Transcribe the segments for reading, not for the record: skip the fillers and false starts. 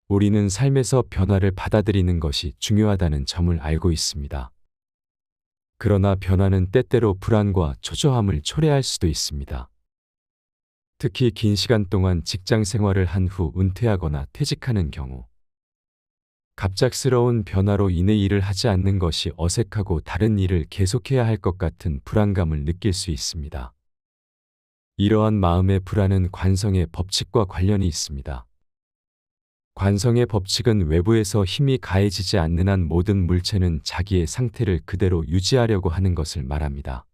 우리는 삶에서 변화를 받아들이는 것이 중요하다는 점을 알고 있습니다. 그러나 변화는 때때로 불안과 초조함을 초래할 수도 있습니다. 특히 긴 시간 동안 직장 생활을 한 후 은퇴하거나 퇴직하는 경우, 갑작스러운 변화로 인해 일을 하지 않는 것이 어색하고 다른 일을 계속해야 할 것 같은 불안감을 느낄 수 있습니다. 이러한 마음의 불안은 관성의 법칙과 관련이 있습니다. 관성의 법칙은 외부에서 힘이 가해지지 않는 한 모든 물체는 자기의 상태를 그대로 유지하려고 하는 것을 말합니다.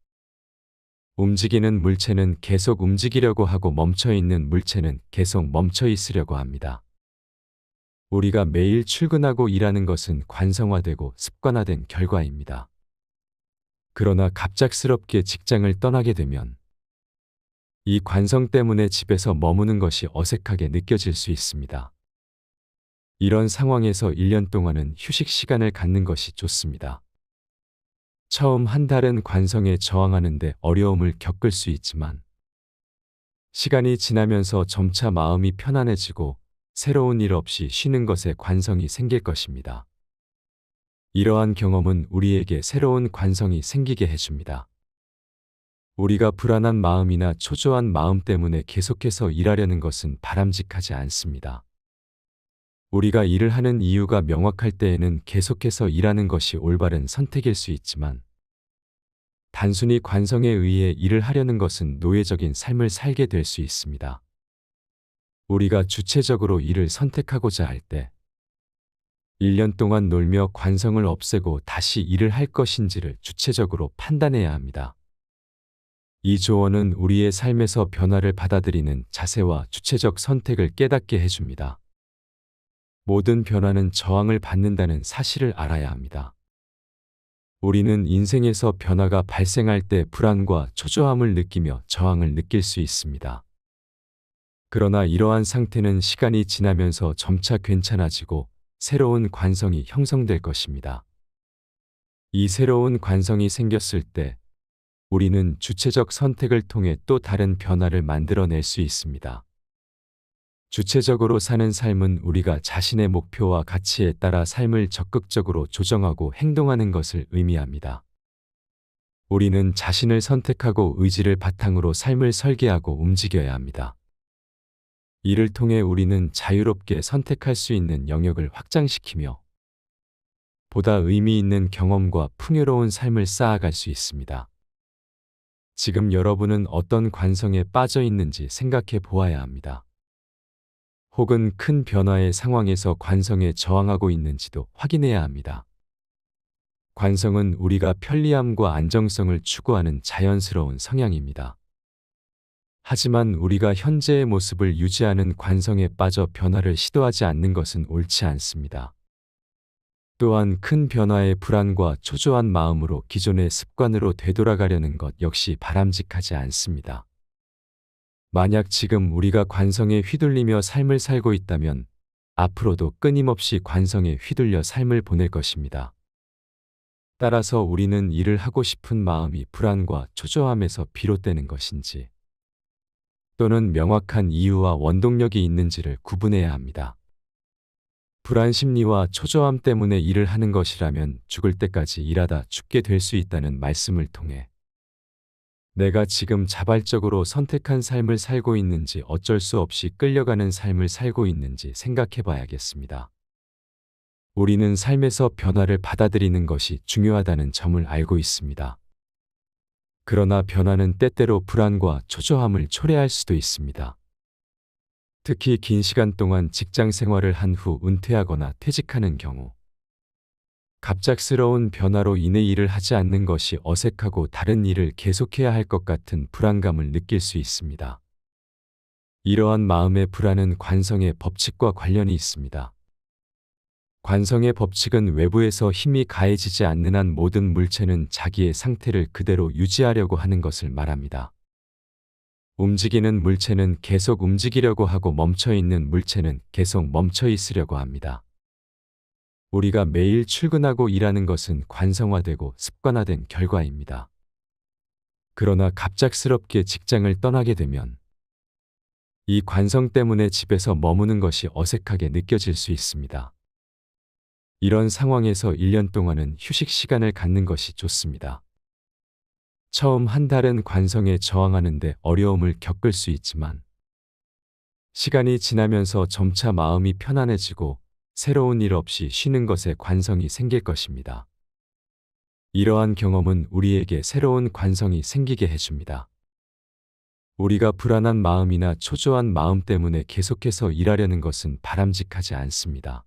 움직이는 물체는 계속 움직이려고 하고 멈춰 있는 물체는 계속 멈춰 있으려고 합니다. 우리가 매일 출근하고 일하는 것은 관성화되고 습관화된 결과입니다. 그러나 갑작스럽게 직장을 떠나게 되면 이 관성 때문에 집에서 머무는 것이 어색하게 느껴질 수 있습니다. 이런 상황에서 1년 동안은 휴식 시간을 갖는 것이 좋습니다. 처음 한 달은 관성에 저항하는데 어려움을 겪을 수 있지만 시간이 지나면서 점차 마음이 편안해지고 새로운 일 없이 쉬는 것에 관성이 생길 것입니다. 이러한 경험은 우리에게 새로운 관성이 생기게 해줍니다. 우리가 불안한 마음이나 초조한 마음 때문에 계속해서 일하려는 것은 바람직하지 않습니다. 우리가 일을 하는 이유가 명확할 때에는 계속해서 일하는 것이 올바른 선택일 수 있지만 단순히 관성에 의해 일을 하려는 것은 노예적인 삶을 살게 될 수 있습니다. 우리가 주체적으로 일을 선택하고자 할 때 1년 동안 놀며 관성을 없애고 다시 일을 할 것인지를 주체적으로 판단해야 합니다. 이 조언은 우리의 삶에서 변화를 받아들이는 자세와 주체적 선택을 깨닫게 해줍니다. 모든 변화는 저항을 받는다는 사실을 알아야 합니다. 우리는 인생에서 변화가 발생할 때 불안과 초조함을 느끼며 저항을 느낄 수 있습니다. 그러나 이러한 상태는 시간이 지나면서 점차 괜찮아지고 새로운 관성이 형성될 것입니다. 이 새로운 관성이 생겼을 때 우리는 주체적 선택을 통해 또 다른 변화를 만들어낼 수 있습니다. 주체적으로 사는 삶은 우리가 자신의 목표와 가치에 따라 삶을 적극적으로 조정하고 행동하는 것을 의미합니다. 우리는 자신을 선택하고 의지를 바탕으로 삶을 설계하고 움직여야 합니다. 이를 통해 우리는 자유롭게 선택할 수 있는 영역을 확장시키며 보다 의미 있는 경험과 풍요로운 삶을 쌓아갈 수 있습니다. 지금 여러분은 어떤 관성에 빠져 있는지 생각해 보아야 합니다. 혹은 큰 변화의 상황에서 관성에 저항하고 있는지도 확인해야 합니다. 관성은 우리가 편리함과 안정성을 추구하는 자연스러운 성향입니다. 하지만 우리가 현재의 모습을 유지하는 관성에 빠져 변화를 시도하지 않는 것은 옳지 않습니다. 또한 큰 변화의 불안과 초조한 마음으로 기존의 습관으로 되돌아가려는 것 역시 바람직하지 않습니다. 만약 지금 우리가 관성에 휘둘리며 삶을 살고 있다면 앞으로도 끊임없이 관성에 휘둘려 삶을 보낼 것입니다. 따라서 우리는 일을 하고 싶은 마음이 불안과 초조함에서 비롯되는 것인지 또는 명확한 이유와 원동력이 있는지를 구분해야 합니다. 불안 심리와 초조함 때문에 일을 하는 것이라면 죽을 때까지 일하다 죽게 될 수 있다는 말씀을 통해 내가 지금 자발적으로 선택한 삶을 살고 있는지 어쩔 수 없이 끌려가는 삶을 살고 있는지 생각해 봐야겠습니다. 우리는 삶에서 변화를 받아들이는 것이 중요하다는 점을 알고 있습니다. 그러나 변화는 때때로 불안과 초조함을 초래할 수도 있습니다. 특히 긴 시간 동안 직장 생활을 한 후 은퇴하거나 퇴직하는 경우 갑작스러운 변화로 인해 일을 하지 않는 것이 어색하고 다른 일을 계속해야 할 것 같은 불안감을 느낄 수 있습니다. 이러한 마음의 불안은 관성의 법칙과 관련이 있습니다. 관성의 법칙은 외부에서 힘이 가해지지 않는 한 모든 물체는 자기의 상태를 그대로 유지하려고 하는 것을 말합니다. 움직이는 물체는 계속 움직이려고 하고 멈춰 있는 물체는 계속 멈춰 있으려고 합니다. 우리가 매일 출근하고 일하는 것은 관성화되고 습관화된 결과입니다. 그러나 갑작스럽게 직장을 떠나게 되면 이 관성 때문에 집에서 머무는 것이 어색하게 느껴질 수 있습니다. 이런 상황에서 1년 동안은 휴식 시간을 갖는 것이 좋습니다. 처음 한 달은 관성에 저항하는데 어려움을 겪을 수 있지만 시간이 지나면서 점차 마음이 편안해지고 새로운 일 없이 쉬는 것에 관성이 생길 것입니다. 이러한 경험은 우리에게 새로운 관성이 생기게 해줍니다. 우리가 불안한 마음이나 초조한 마음 때문에 계속해서 일하려는 것은 바람직하지 않습니다.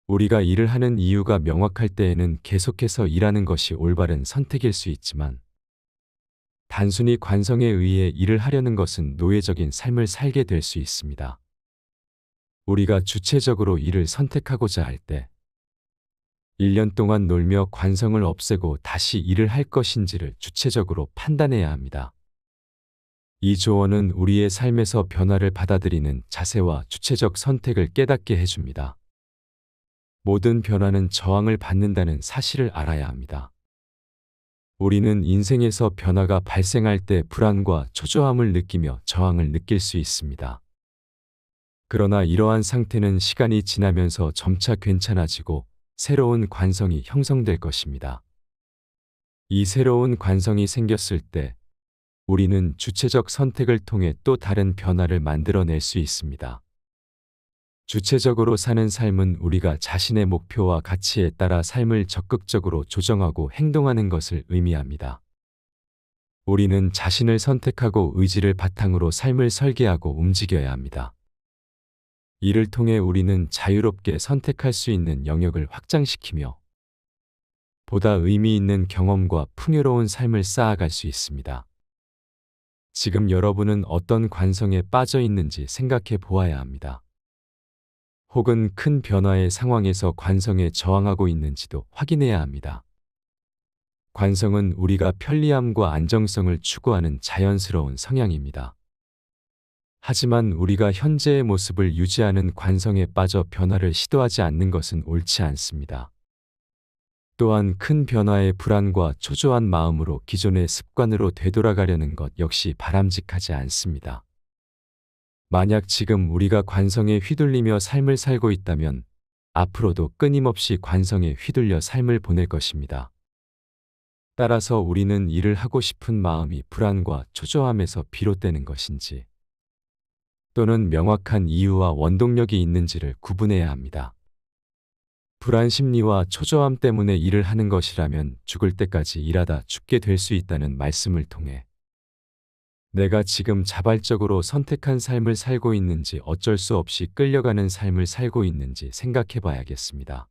우리가 일을 하는 이유가 명확할 때에는 계속해서 일하는 것이 올바른 선택일 수 있지만 단순히 관성에 의해 일을 하려는 것은 노예적인 삶을 살게 될 수 있습니다. 우리가 주체적으로 일을 선택하고자 할 때 1년 동안 놀며 관성을 없애고 다시 일을 할 것인지를 주체적으로 판단해야 합니다. 이 조언은 우리의 삶에서 변화를 받아들이는 자세와 주체적 선택을 깨닫게 해줍니다. 모든 변화는 저항을 받는다는 사실을 알아야 합니다. 우리는 인생에서 변화가 발생할 때 불안과 초조함을 느끼며 저항을 느낄 수 있습니다. 그러나 이러한 상태는 시간이 지나면서 점차 괜찮아지고 새로운 관성이 형성될 것입니다. 이 새로운 관성이 생겼을 때 우리는 주체적 선택을 통해 또 다른 변화를 만들어낼 수 있습니다. 주체적으로 사는 삶은 우리가 자신의 목표와 가치에 따라 삶을 적극적으로 조정하고 행동하는 것을 의미합니다. 우리는 자신을 선택하고 의지를 바탕으로 삶을 설계하고 움직여야 합니다. 이를 통해 우리는 자유롭게 선택할 수 있는 영역을 확장시키며 보다 의미 있는 경험과 풍요로운 삶을 쌓아갈 수 있습니다. 지금 여러분은 어떤 관성에 빠져 있는지 생각해 보아야 합니다. 혹은 큰 변화의 상황에서 관성에 저항하고 있는지도 확인해야 합니다. 관성은 우리가 편리함과 안정성을 추구하는 자연스러운 성향입니다. 하지만 우리가 현재의 모습을 유지하는 관성에 빠져 변화를 시도하지 않는 것은 옳지 않습니다. 또한 큰 변화의 불안과 초조한 마음으로 기존의 습관으로 되돌아가려는 것 역시 바람직하지 않습니다. 만약 지금 우리가 관성에 휘둘리며 삶을 살고 있다면 앞으로도 끊임없이 관성에 휘둘려 삶을 보낼 것입니다. 따라서 우리는 일을 하고 싶은 마음이 불안과 초조함에서 비롯되는 것인지 또는 명확한 이유와 원동력이 있는지를 구분해야 합니다. 불안 심리와 초조함 때문에 일을 하는 것이라면 죽을 때까지 일하다 죽게 될 수 있다는 말씀을 통해 내가 지금 자발적으로 선택한 삶을 살고 있는지 어쩔 수 없이 끌려가는 삶을 살고 있는지 생각해 봐야겠습니다.